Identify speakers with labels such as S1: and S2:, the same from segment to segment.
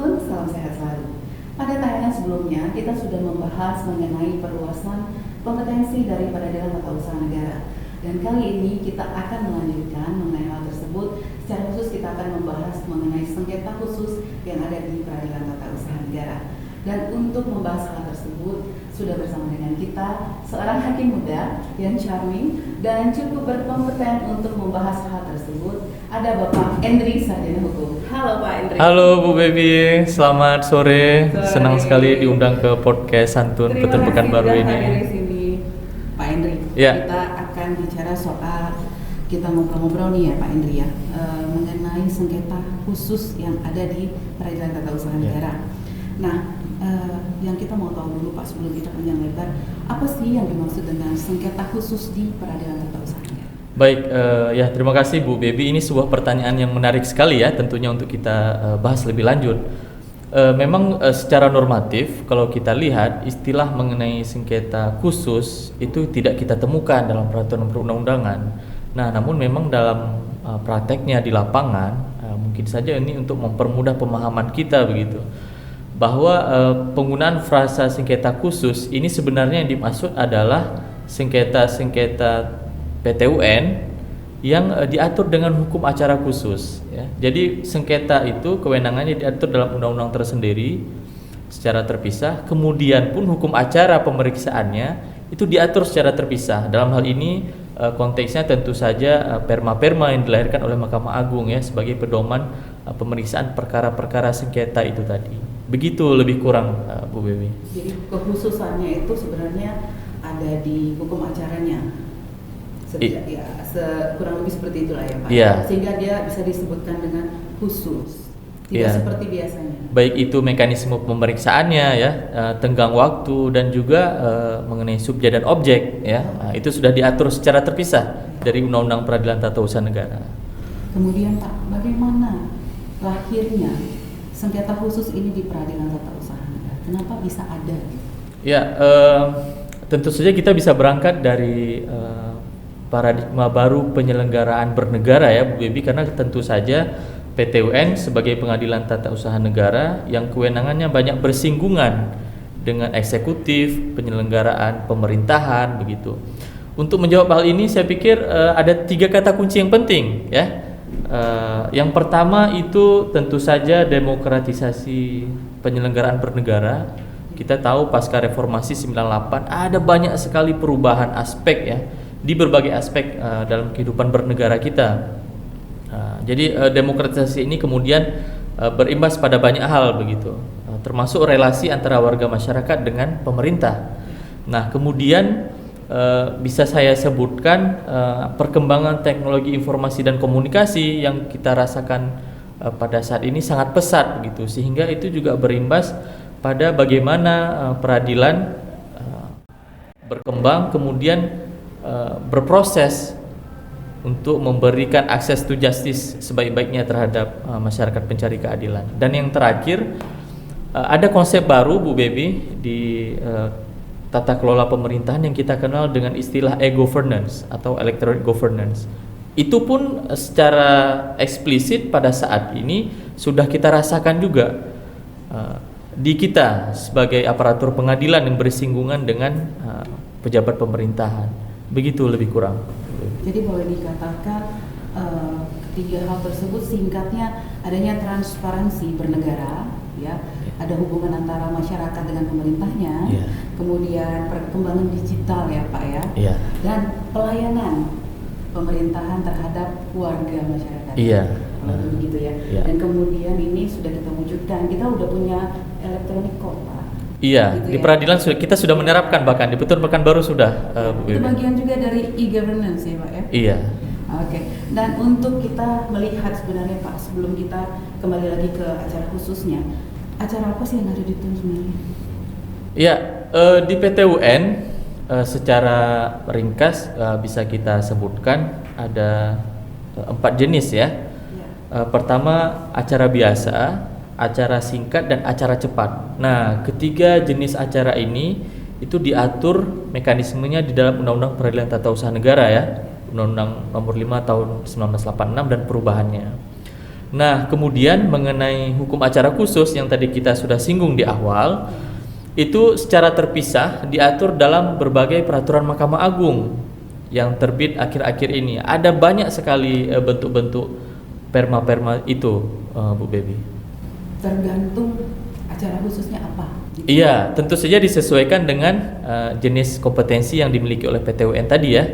S1: teman-teman, salam sehat selalu. Pada tayangan sebelumnya, kita sudah membahas mengenai perluasan kompetensi dari Peradilan Tata Usaha Negara. Dan kali ini kita akan melanjutkan mengenai hal tersebut. Secara khusus kita akan membahas mengenai sengketa khusus yang ada di Peradilan Tata Usaha Negara. Dan untuk membahas hal tersebut, sudah bersama dengan kita seorang hakim muda yang charming dan cukup berkompeten untuk membahas hal tersebut. Ada Bapak Endri, Sarjana Hukum. Halo Pak Endri.
S2: Halo Bu Baby, selamat sore. Senang sekali diundang ke podcast Santun Petun Pekanbaru ini.
S1: Terima kasih sudah hadir di sini, Pak Endri.
S2: Ya.
S1: Kita akan bicara soal, kita ngobrol-ngobrol nih ya Pak Endri ya, mengenai sengketa khusus yang ada di Peradilan Tata Usaha Negara. Nah, yang kita mau tahu dulu Pak, sebelum kita panjang lebar, apa sih yang dimaksud dengan sengketa khusus di Peradilan Tata Usaha Negara?
S2: Baik, ya terima kasih Bu Baby. Ini sebuah pertanyaan yang menarik sekali ya, tentunya untuk kita bahas lebih lanjut. Memang secara normatif kalau kita lihat istilah mengenai sengketa khusus itu tidak kita temukan dalam peraturan perundang-undangan. Nah, namun memang dalam prakteknya di lapangan mungkin saja ini untuk mempermudah pemahaman kita begitu. Bahwa penggunaan frasa sengketa khusus ini sebenarnya yang dimaksud adalah sengketa-sengketa PT-UN yang diatur dengan hukum acara khusus ya. Jadi sengketa itu kewenangannya diatur dalam undang-undang tersendiri secara terpisah, kemudian pun hukum acara pemeriksaannya itu diatur secara terpisah. Dalam hal ini konteksnya tentu saja perma-perma yang dilahirkan oleh Mahkamah Agung ya sebagai pedoman pemeriksaan perkara-perkara sengketa itu tadi. Begitu lebih kurang Bu Bewi.
S1: Jadi kekhususannya itu sebenarnya ada di hukum acaranya. Kurang lebih seperti itulah ya Pak.
S2: Yeah.
S1: Sehingga dia bisa disebutkan dengan khusus. Tidak seperti biasanya.
S2: Baik itu mekanisme pemeriksaannya ya, tenggang waktu dan juga mengenai subjek dan objek ya. Itu sudah diatur secara terpisah dari Undang-Undang Peradilan Tata Usaha Negara.
S1: Kemudian Pak, bagaimana lahirnya sengketa khusus ini di Peradilan Tata Usaha Negara? Kenapa bisa ada?
S2: Ya, tentu saja kita bisa berangkat dari paradigma baru penyelenggaraan bernegara ya Bu Bebi, karena tentu saja PT-UN sebagai pengadilan tata usaha negara yang kewenangannya banyak bersinggungan dengan eksekutif, penyelenggaraan pemerintahan begitu. Untuk menjawab hal ini saya pikir ada 3 kata kunci yang penting ya. Yang pertama itu tentu saja demokratisasi penyelenggaraan bernegara. Kita tahu pasca reformasi 98 ada banyak sekali perubahan aspek ya di berbagai aspek dalam kehidupan bernegara kita. Jadi demokratisasi ini kemudian berimbas pada banyak hal begitu, termasuk relasi antara warga masyarakat dengan pemerintah. Nah, kemudian bisa saya sebutkan perkembangan teknologi informasi dan komunikasi yang kita rasakan pada saat ini sangat pesat begitu, sehingga itu juga berimbas pada bagaimana peradilan berkembang kemudian berproses untuk memberikan akses to justice sebaik-baiknya terhadap masyarakat pencari keadilan. Dan yang terakhir ada konsep baru Bu Bebi di tata kelola pemerintahan yang kita kenal dengan istilah e-governance atau electronic governance. Itu pun secara eksplisit pada saat ini sudah kita rasakan juga di kita sebagai aparatur pengadilan yang bersinggungan dengan pejabat pemerintahan. Begitu lebih kurang.
S1: Jadi boleh dikatakan ketiga hal tersebut singkatnya adanya transparansi bernegara ya, ada hubungan antara masyarakat dengan pemerintahnya, kemudian perkembangan digital ya Pak ya, dan pelayanan pemerintahan terhadap warga masyarakat. Begitu ya. Dan kemudian ini sudah kita wujudkan, kita udah punya electronic court Pak.
S2: Gitu di peradilan kita sudah menerapkan, bahkan di Petun Pekanbaru sudah.
S1: Itu bagian juga dari e-governance ya Pak ya?
S2: Iya.
S1: Oke. Dan untuk kita melihat sebenarnya Pak, sebelum kita kembali lagi ke acara khususnya, acara apa sih yang ada di TUN sebenarnya?
S2: Iya, di PT-UN secara ringkas bisa kita sebutkan ada 4 jenis ya. Pertama acara biasa, acara singkat, dan acara cepat. Nah, ketiga jenis acara ini itu diatur mekanismenya di dalam Undang-Undang Peradilan Tata Usaha Negara ya, Undang-Undang Nomor 5 Tahun 1986 dan perubahannya. Nah, kemudian mengenai hukum acara khusus yang tadi kita sudah singgung di awal, itu secara terpisah diatur dalam berbagai peraturan Mahkamah Agung yang terbit akhir-akhir ini. Ada banyak sekali bentuk-bentuk perma-perma itu, Bu Baby.
S1: Tergantung acara khususnya apa?
S2: Iya, tentu saja disesuaikan dengan jenis kompetensi yang dimiliki oleh PTUN tadi ya.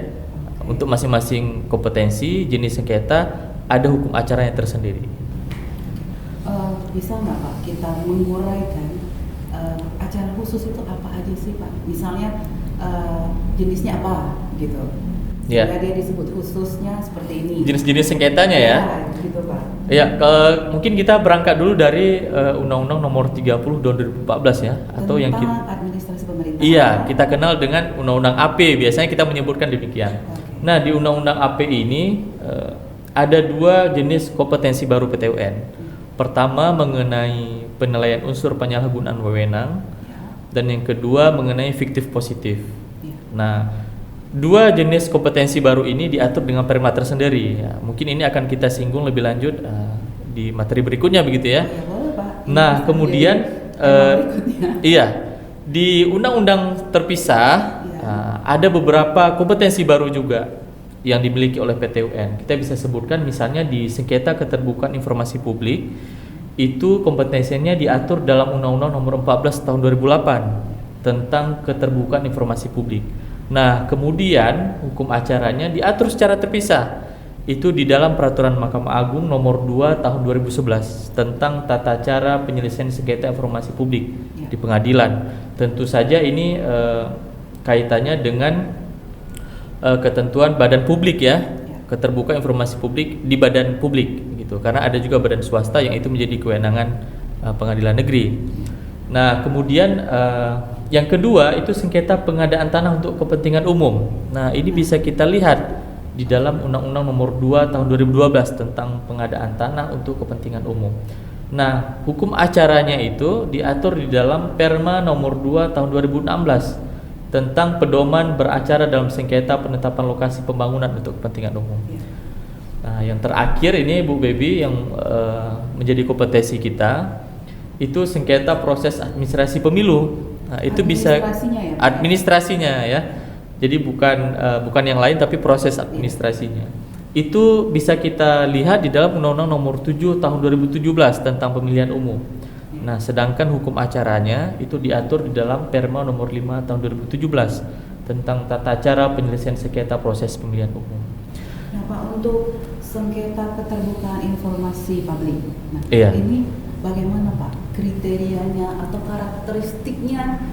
S2: Untuk masing-masing kompetensi, jenis sengketa, ada hukum acaranya tersendiri.
S1: Bisa nggak Pak kita menguraikan acara khusus itu apa aja sih Pak? Misalnya jenisnya apa gitu?
S2: Ya.
S1: Sehingga dia disebut khususnya seperti ini.
S2: Jenis-jenis sengketanya ya.
S1: Gitu Pak.
S2: Ya, mungkin kita berangkat dulu dari Undang-Undang Nomor 30 tahun 2014 ya, atau yang
S1: Tentang administrasi pemerintahan.
S2: Iya, kita kenal dengan Undang-Undang AP. Biasanya kita menyebutkan demikian. Nah, di Undang-Undang AP ini ada dua jenis kompetensi baru PTUN. Pertama mengenai penilaian unsur penyalahgunaan wewenang, dan yang kedua mengenai fiktif positif. Nah, dua jenis kompetensi baru ini diatur dengan perma tersendiri. Ya, mungkin ini akan kita singgung lebih lanjut di materi berikutnya begitu ya.
S1: Boleh, Pak.
S2: Nah, kemudian iya, di undang-undang terpisah ada beberapa kompetensi baru juga yang dimiliki oleh PTUN. Kita bisa sebutkan misalnya di sengketa keterbukaan informasi publik, itu kompetensinya diatur dalam Undang-Undang Nomor 14 tahun 2008 tentang keterbukaan informasi publik. Nah, kemudian hukum acaranya diatur secara terpisah. Itu di dalam Peraturan Mahkamah Agung Nomor 2 tahun 2011 tentang tata cara penyelesaian sengketa informasi publik di pengadilan. Tentu saja ini kaitannya dengan ketentuan badan publik ya, keterbukaan informasi publik di badan publik gitu. Karena ada juga badan swasta yang itu menjadi kewenangan pengadilan negeri. Nah, kemudian yang kedua itu sengketa pengadaan tanah untuk kepentingan umum. Nah, ini bisa kita lihat di dalam Undang-Undang Nomor 2 tahun 2012 tentang pengadaan tanah untuk kepentingan umum. Nah, hukum acaranya itu diatur di dalam Perma Nomor 2 tahun 2016 tentang pedoman beracara dalam sengketa penetapan lokasi pembangunan untuk kepentingan umum. Nah, yang terakhir ini Bu Baby yang menjadi kompetensi kita itu sengketa proses administrasi pemilu. Nah, itu bisa administrasinya ya. Jadi bukan yang lain tapi proses administrasinya. Itu bisa kita lihat di dalam Undang-Undang Nomor 7 tahun 2017 tentang pemilihan umum. Nah, sedangkan hukum acaranya itu diatur di dalam Perma Nomor 5 tahun 2017 tentang tata cara penyelesaian sengketa proses pemilihan umum.
S1: Nah, Pak, untuk sengketa keterbukaan informasi publik. Nah, ini bagaimana Pak kriterianya atau karakteristiknya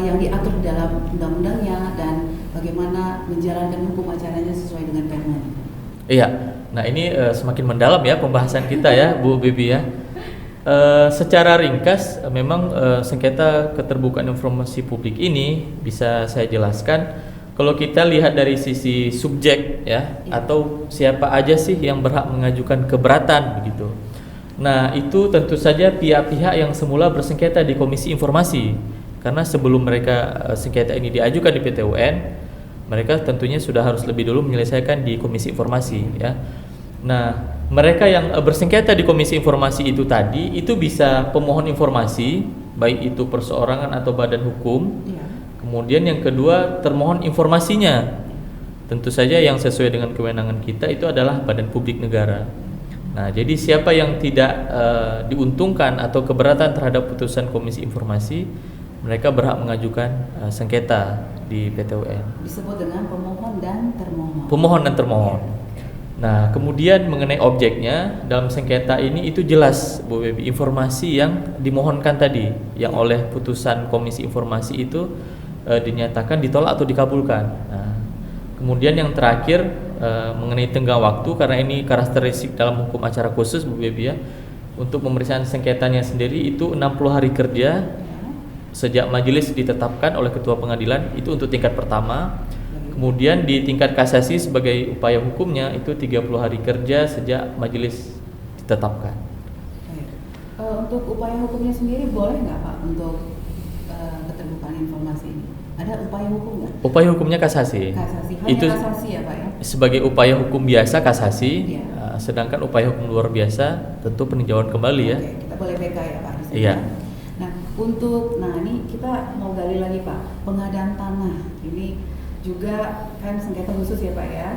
S1: yang diatur di dalam undang-undangnya dan bagaimana menjalankan hukum acaranya sesuai dengan Perma?
S2: Iya. Nah, ini semakin mendalam ya pembahasan kita ya, Bu Baby ya. Secara ringkas memang sengketa keterbukaan informasi publik ini bisa saya jelaskan kalau kita lihat dari sisi subjek ya, atau siapa aja sih yang berhak mengajukan keberatan begitu. Nah, itu tentu saja pihak-pihak yang semula bersengketa di Komisi Informasi, karena sebelum mereka sengketa ini diajukan di PTUN, mereka tentunya sudah harus lebih dulu menyelesaikan di Komisi Informasi ya. Nah, mereka yang bersengketa di Komisi Informasi itu tadi itu bisa pemohon informasi, baik itu perseorangan atau badan hukum. Kemudian yang kedua termohon informasinya. Tentu saja yang sesuai dengan kewenangan kita itu adalah badan publik negara. Nah, jadi siapa yang tidak diuntungkan atau keberatan terhadap putusan Komisi Informasi, mereka berhak mengajukan sengketa di PTUN.
S1: Disebut dengan pemohon dan termohon.
S2: Pemohon dan termohon. Nah, kemudian mengenai objeknya dalam sengketa ini itu jelas Bu Baby, informasi yang dimohonkan tadi yang oleh putusan Komisi Informasi itu dinyatakan ditolak atau dikabulkan. Nah, kemudian yang terakhir mengenai tenggang waktu, karena ini karakteristik dalam hukum acara khusus Bu Baby ya. Untuk pemeriksaan sengketanya sendiri itu 60 hari kerja sejak majelis ditetapkan oleh ketua pengadilan, itu untuk tingkat pertama. Kemudian di tingkat kasasi sebagai upaya hukumnya itu 30 hari kerja sejak majelis ditetapkan.
S1: Untuk upaya hukumnya sendiri boleh nggak Pak untuk keterbukaan informasi ini? Ada upaya hukum nggak?
S2: Upaya hukumnya kasasi.
S1: Kasasi. Hanya
S2: itu
S1: kasasi ya Pak ya?
S2: Sebagai upaya hukum biasa kasasi. sedangkan upaya hukum luar biasa tentu peninjauan kembali ya.
S1: Oke, kita boleh PK ya Pak di sini.
S2: Iya.
S1: Nah, ini kita mau gali lagi Pak, pengadaan tanah. Ini juga kan sengketa khusus ya Pak ya.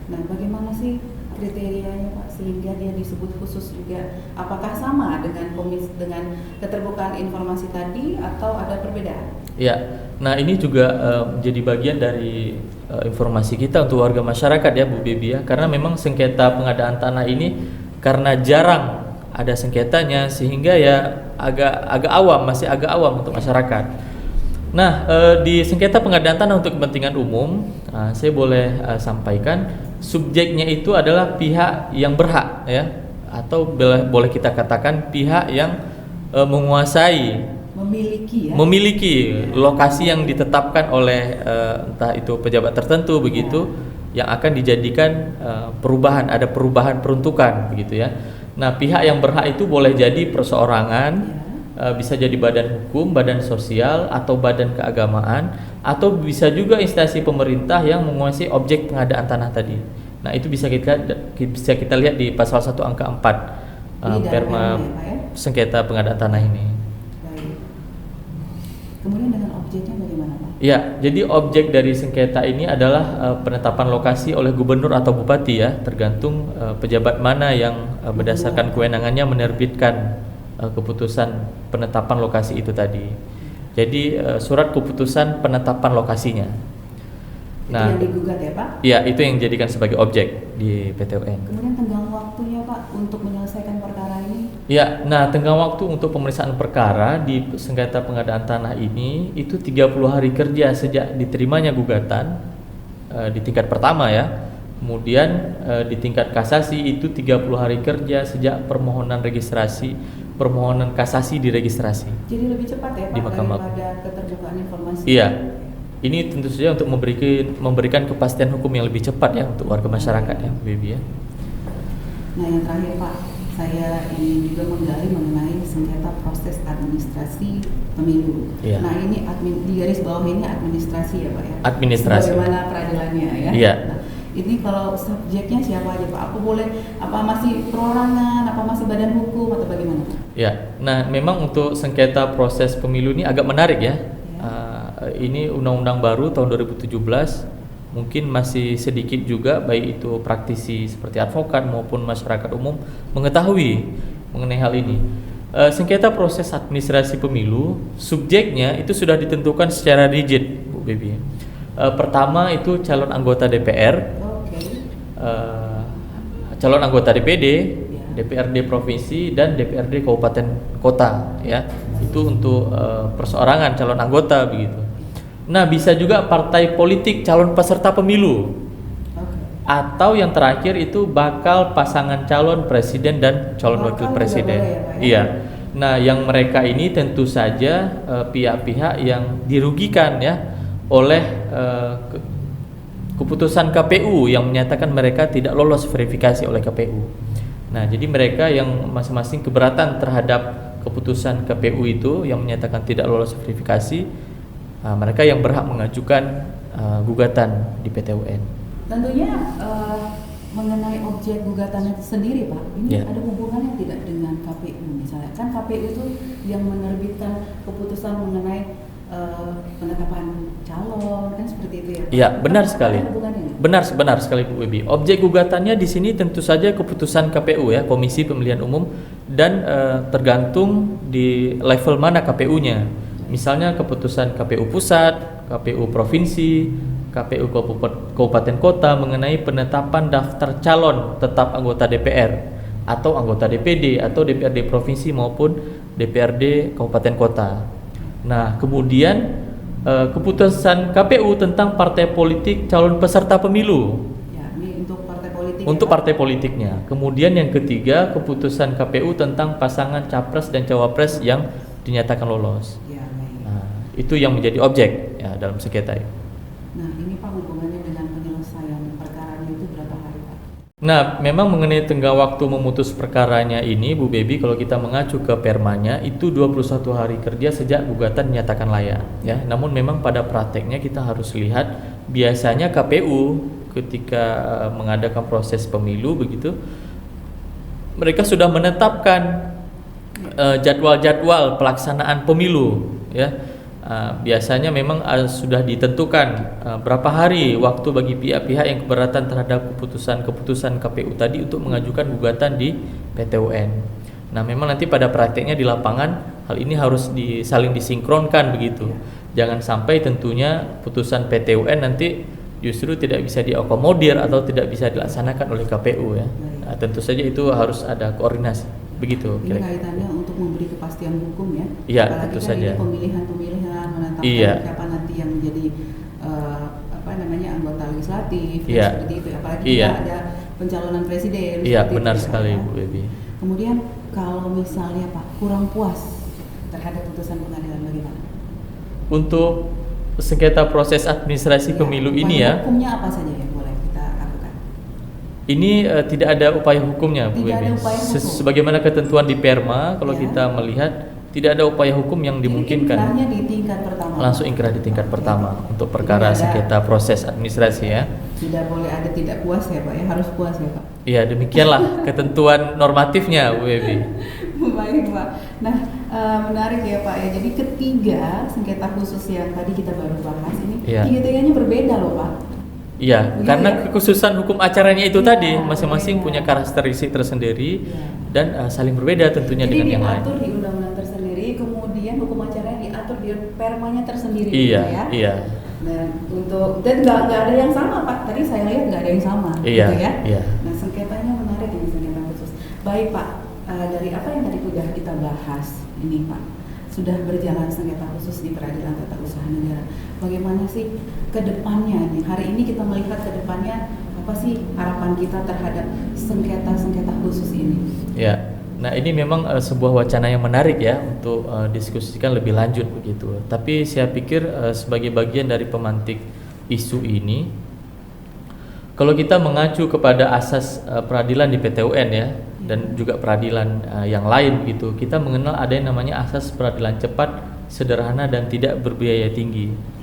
S1: Nah, bagaimana sih kriterianya Pak sehingga dia disebut khusus juga? Apakah sama dengan keterbukaan informasi tadi atau ada perbedaan?
S2: Ya, nah ini juga menjadi bagian dari informasi kita untuk warga masyarakat ya Bu Bebi ya, karena memang sengketa pengadaan tanah ini karena jarang ada sengketanya sehingga ya masih agak awam untuk masyarakat. Nah, di sengketa pengadaan tanah untuk kepentingan umum, saya boleh sampaikan subjeknya itu adalah pihak yang berhak ya, atau boleh kita katakan pihak yang menguasai, memiliki lokasi yang ditetapkan oleh entah itu pejabat tertentu begitu, yang akan dijadikan ada perubahan peruntukan begitu ya. Nah, pihak yang berhak itu boleh jadi perseorangan, bisa jadi badan hukum, badan sosial, atau badan keagamaan, atau bisa juga instansi pemerintah yang menguasai objek pengadaan tanah tadi. Nah, itu bisa kita lihat di pasal 1 angka 4 Perma sengketa pengadaan tanah ini.
S1: Baik. Kemudian dengan objeknya bagaimana Pak?
S2: Ya, jadi objek dari sengketa ini adalah penetapan lokasi oleh gubernur atau bupati ya, tergantung pejabat mana yang berdasarkan kewenangannya menerbitkan keputusan penetapan lokasi itu tadi. Jadi surat keputusan penetapan lokasinya.
S1: Itu yang digugat ya Pak?
S2: Ya, itu yang dijadikan sebagai objek di PT UN.
S1: Kemudian tenggang waktunya Pak untuk menyelesaikan perkara ini?
S2: Ya, nah tenggang waktu untuk pemeriksaan perkara di sengketa pengadaan tanah ini itu 30 hari kerja sejak diterimanya gugatan di tingkat pertama ya. Kemudian di tingkat kasasi itu 30 hari kerja sejak permohonan kasasi diregistrasi.
S1: Jadi lebih cepat ya Pak
S2: di Mahkamah
S1: daripada keterbukaan informasi?
S2: Iya. Ini tentu saja untuk memberikan kepastian hukum yang lebih cepat ya untuk warga masyarakat ya, Baby ya.
S1: Nah, yang terakhir Pak, saya ingin juga menggali mengenai sengketa proses administrasi pemilu.
S2: Iya.
S1: Nah, ini di garis bawah ini administrasi ya Pak ya?
S2: Administrasi.
S1: Bagaimana peradilannya ya?
S2: Iya.
S1: Nah, ini kalau subjeknya siapa aja Pak? Apa masih perorangan, apa masih badan hukum atau bagaimana?
S2: Ya, nah memang untuk sengketa proses pemilu ini agak menarik ya. Ini undang-undang baru tahun 2017, mungkin masih sedikit juga baik itu praktisi seperti advokat maupun masyarakat umum mengetahui mengenai hal ini. Sengketa proses administrasi pemilu, subjeknya itu sudah ditentukan secara rigid, Bu Bebi. Pertama itu calon anggota DPR, calon anggota DPD, DPRD provinsi dan DPRD kabupaten kota ya. Itu untuk perseorangan calon anggota begitu. Nah, bisa juga partai politik calon peserta pemilu. Atau yang terakhir itu bakal pasangan calon presiden dan calon wakil presiden. Iya. Nah, yang mereka ini tentu saja pihak-pihak yang dirugikan ya oleh keputusan KPU yang menyatakan mereka tidak lolos verifikasi oleh KPU. Nah, jadi mereka yang masing-masing keberatan terhadap keputusan KPU itu yang menyatakan tidak lolos verifikasi, mereka yang berhak mengajukan gugatan di PT UN.
S1: Tentunya mengenai objek gugatan itu sendiri Pak, ini ada hubungannya tidak dengan KPU misalnya? Kan KPU itu yang menerbitkan keputusan mengenai penetapan calon, kan seperti itu ya Pak?
S2: Iya, benar sekali. Benar sekali Bu Bebi. Objek gugatannya di sini tentu saja keputusan KPU ya, Komisi Pemilihan Umum, dan tergantung di level mana KPU-nya. Misalnya keputusan KPU pusat, KPU provinsi, KPU kabupaten kota mengenai penetapan daftar calon tetap anggota DPR atau anggota DPD atau DPRD provinsi maupun DPRD kabupaten kota. Nah, kemudian keputusan KPU tentang partai politik calon peserta pemilu.
S1: Ya, ini untuk partai politik.
S2: Untuk partai politiknya. Kemudian yang ketiga, keputusan KPU tentang pasangan capres dan cawapres yang dinyatakan lolos.
S1: Ya,
S2: itu yang menjadi objek ya dalam sengketa.
S1: Nah, ini Pak hubungannya dengan penyelesaian perkaranya itu berapa hari Pak?
S2: Nah, memang mengenai tenggang waktu memutus perkaranya ini Bu Bebi, kalau kita mengacu ke permanya itu 21 hari kerja sejak gugatan dinyatakan layak ya. Namun memang pada prakteknya kita harus lihat biasanya KPU ketika mengadakan proses pemilu begitu mereka sudah menetapkan jadwal-jadwal pelaksanaan pemilu ya. Biasanya memang sudah ditentukan berapa hari waktu bagi pihak-pihak yang keberatan terhadap keputusan KPU tadi untuk mengajukan gugatan di PT UN. Nah, memang nanti pada prakteknya di lapangan hal ini harus saling disinkronkan begitu. Jangan sampai tentunya putusan PT UN nanti justru tidak bisa diakomodir atau tidak bisa dilaksanakan oleh KPU ya. Nah, tentu saja itu harus ada koordinasi. Begitu
S1: ini kaitannya untuk memberi kepastian hukum ya.
S2: Iya,
S1: apalagi
S2: tentu
S1: kan
S2: saja.
S1: ini pemilihan menetapkan siapa nanti yang menjadi anggota legislatif seperti itu. Apalagi ada pencalonan presiden.
S2: Iya, benar sekali Bu Bebi.
S1: Kemudian kalau misalnya Pak kurang puas terhadap putusan pengadilan bagaimana?
S2: Untuk sengketa proses administrasi pemilu ini ya.
S1: Hukumnya apa saja yang boleh kita lakukan?
S2: Ini tidak ada upaya hukumnya, Bu Bebi. Sebagaimana ketentuan di Perma, kalau kita melihat tidak ada upaya hukum yang dimungkinkan.
S1: Inkrahnya di tingkat pertama.
S2: Langsung inkrah di tingkat pertama untuk perkara sengketa proses administrasi ya.
S1: Tidak boleh ada tidak puas ya Pak ya, harus puas ya Pak.
S2: Iya, demikianlah ketentuan normatifnya, Bu Bebi.
S1: Baik Pak. Nah, menarik ya Pak ya. Jadi ketiga sengketa khusus yang tadi kita baru bahas ini, tiga-tiganya berbeda loh Pak.
S2: Iya, karena kekhususan hukum acaranya itu tadi masing-masing punya karakteristik tersendiri dan saling berbeda tentunya dengan yang lain.
S1: Jadi diatur di undang-undang tersendiri, kemudian hukum acaranya diatur di permanya tersendiri.
S2: Iya,
S1: ya?
S2: iya.
S1: Dan nggak ada yang sama Pak. Tadi saya lihat nggak ada yang sama,
S2: iya,
S1: gitu ya.
S2: Iya.
S1: Nah, sengketanya menarik ini sengketa khusus. Baik Pak, dari apa yang tadi sudah kita bahas ini Pak, sudah berjalan sengketa khusus di Peradilan Tata Usaha Negara. Bagaimana sih ke depannya nih? Hari ini kita melihat ke depannya apa sih harapan kita terhadap sengketa-sengketa khusus ini?
S2: Ya, nah ini memang sebuah wacana yang menarik ya untuk diskusikan lebih lanjut begitu. Tapi saya pikir sebagai bagian dari pemantik isu ini, kalau kita mengacu kepada asas peradilan di PT UN ya, dan juga peradilan yang lain gitu, kita mengenal ada yang namanya asas peradilan cepat, sederhana dan tidak berbiaya tinggi.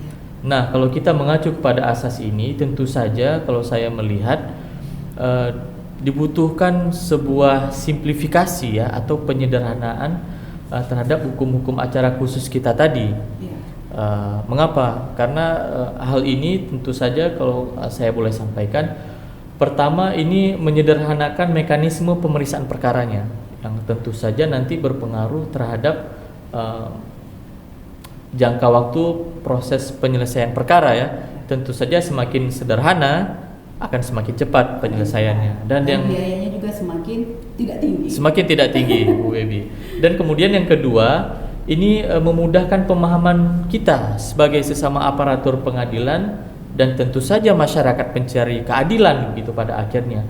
S2: Nah, kalau kita mengacu kepada asas ini, tentu saja kalau saya melihat dibutuhkan sebuah simplifikasi ya atau penyederhanaan terhadap hukum-hukum acara khusus kita tadi. Mengapa? Karena hal ini tentu saja kalau saya boleh sampaikan, pertama ini menyederhanakan mekanisme pemeriksaan perkaranya yang tentu saja nanti berpengaruh terhadap jangka waktu proses penyelesaian perkara ya. Tentu saja semakin sederhana akan semakin cepat penyelesaiannya dan yang
S1: biayanya juga semakin tidak tinggi.
S2: Semakin tidak tinggi Bu Bebi. Dan kemudian yang kedua, ini memudahkan pemahaman kita sebagai sesama aparatur pengadilan dan tentu saja masyarakat pencari keadilan gitu pada akhirnya,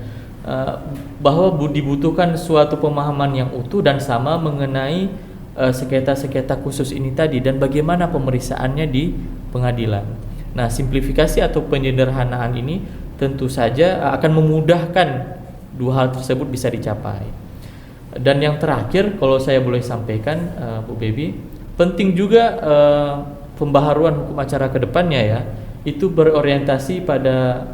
S2: bahwa dibutuhkan suatu pemahaman yang utuh dan sama mengenai sengketa-sengketa khusus ini tadi dan bagaimana pemeriksaannya di pengadilan. Nah, simplifikasi atau penyederhanaan ini tentu saja akan memudahkan dua hal tersebut bisa dicapai. Dan yang terakhir kalau saya boleh sampaikan Bu Bebi, penting juga pembaharuan hukum acara ke depannya ya, itu berorientasi pada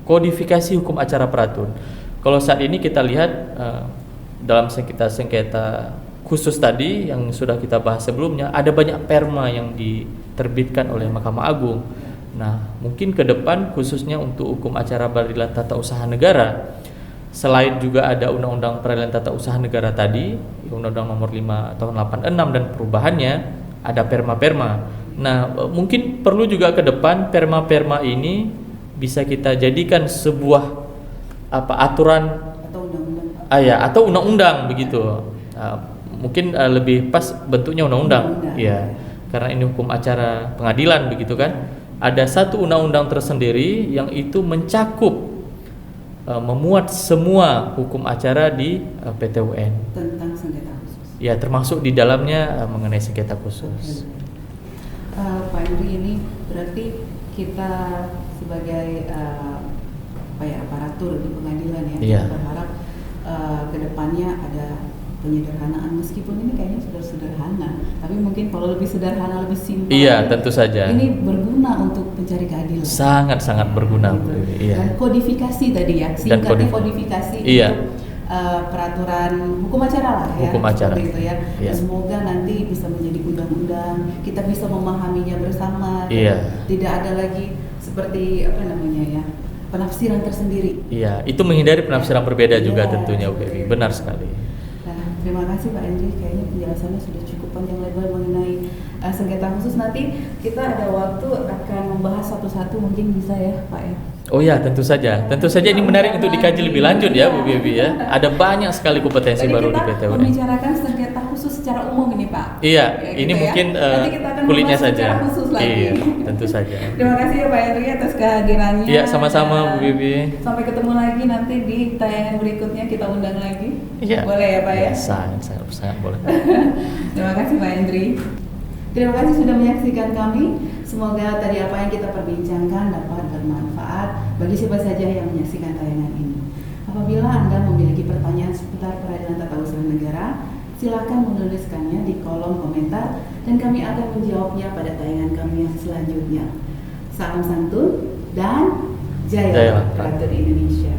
S2: kodifikasi hukum acara peratun. Kalau saat ini kita lihat dalam sengketa khusus tadi yang sudah kita bahas sebelumnya, ada banyak perma yang diterbitkan oleh Mahkamah Agung. Nah, mungkin ke depan khususnya untuk hukum acara peradilan tata usaha negara, selain juga ada Undang-Undang Peradilan Tata Usaha Negara tadi, Undang-Undang Nomor 5 Tahun 86 dan perubahannya, ada perma-perma. Nah, mungkin perlu juga ke depan perma-perma ini bisa kita jadikan sebuah aturan atau undang-undang begitu. Mungkin lebih pas bentuknya undang-undang. Ya, karena ini hukum acara pengadilan begitu kan. Ada satu undang-undang tersendiri yang itu mencakup memuat semua hukum acara di PT UN
S1: tentang sengketa khusus.
S2: Ya, termasuk di dalamnya mengenai sengketa khusus.
S1: Pak Henry, ini berarti kita sebagai aparatur di pengadilan ya, kita berharap kedepannya ada penyederhanaan, meskipun ini kayaknya sudah sederhana, tapi mungkin kalau lebih sederhana, lebih simpel.
S2: Iya, tentu saja.
S1: Ini berguna untuk pencari keadilan.
S2: Sangat-sangat berguna.
S1: Gitu. Iya. Dan kodifikasi tadi ya, singkatnya kodifikasi.
S2: Iya.
S1: peraturan hukum acara lah ya,
S2: Hukum acara.
S1: seperti itu ya.
S2: Iya.
S1: Semoga nanti bisa menjadi undang-undang, kita bisa memahaminya bersama.
S2: Iya.
S1: Tidak ada lagi seperti apa namanya ya, penafsiran tersendiri.
S2: Iya, itu menghindari penafsiran berbeda juga
S1: Iya,
S2: tentunya Bu
S1: seperti
S2: Evi.
S1: itu.
S2: Benar sekali.
S1: Nah, terima kasih Pak Andri, kayaknya penjelasannya sudah cukup panjang lebar mengenai sengketa khusus. Nanti kita ada waktu akan membahas satu-satu, mungkin bisa ya Pak ya.
S2: Oh ya, tentu saja. Tentu saja ini menarik untuk dikaji lebih lanjut ya Bu Evi ya. Ada banyak sekali kompetensi
S1: Tadi
S2: baru di
S1: kita
S2: PT UNED.
S1: membicarakan sengketa khusus secara umum ini Pak.
S2: Iya,
S1: Ya,
S2: ini
S1: gitu
S2: mungkin
S1: ya. Nanti kita akan
S2: kulitnya
S1: membahas
S2: saja.
S1: secara khusus lagi.
S2: Iya, tentu saja.
S1: Terima kasih ya Pak Andri atas kehadirannya.
S2: Iya, sama-sama Bu Bibi.
S1: Sampai ketemu lagi nanti di tayangan berikutnya, kita undang lagi.
S2: Iya.
S1: Boleh ya Pak ya?
S2: Sangat boleh.
S1: Terima kasih Pak Andri. Terima kasih sudah menyaksikan kami. Semoga tadi apa yang kita perbincangkan dapat bermanfaat bagi siapa saja yang menyaksikan tayangan ini. Apabila Anda memiliki pertanyaan seputar peradilan tata usaha negara, silakan menuliskannya di kolom komentar dan kami akan menjawabnya pada tayangan kami yang selanjutnya. Salam santun dan jaya
S2: Jaya.
S1: Aparatur Indonesia.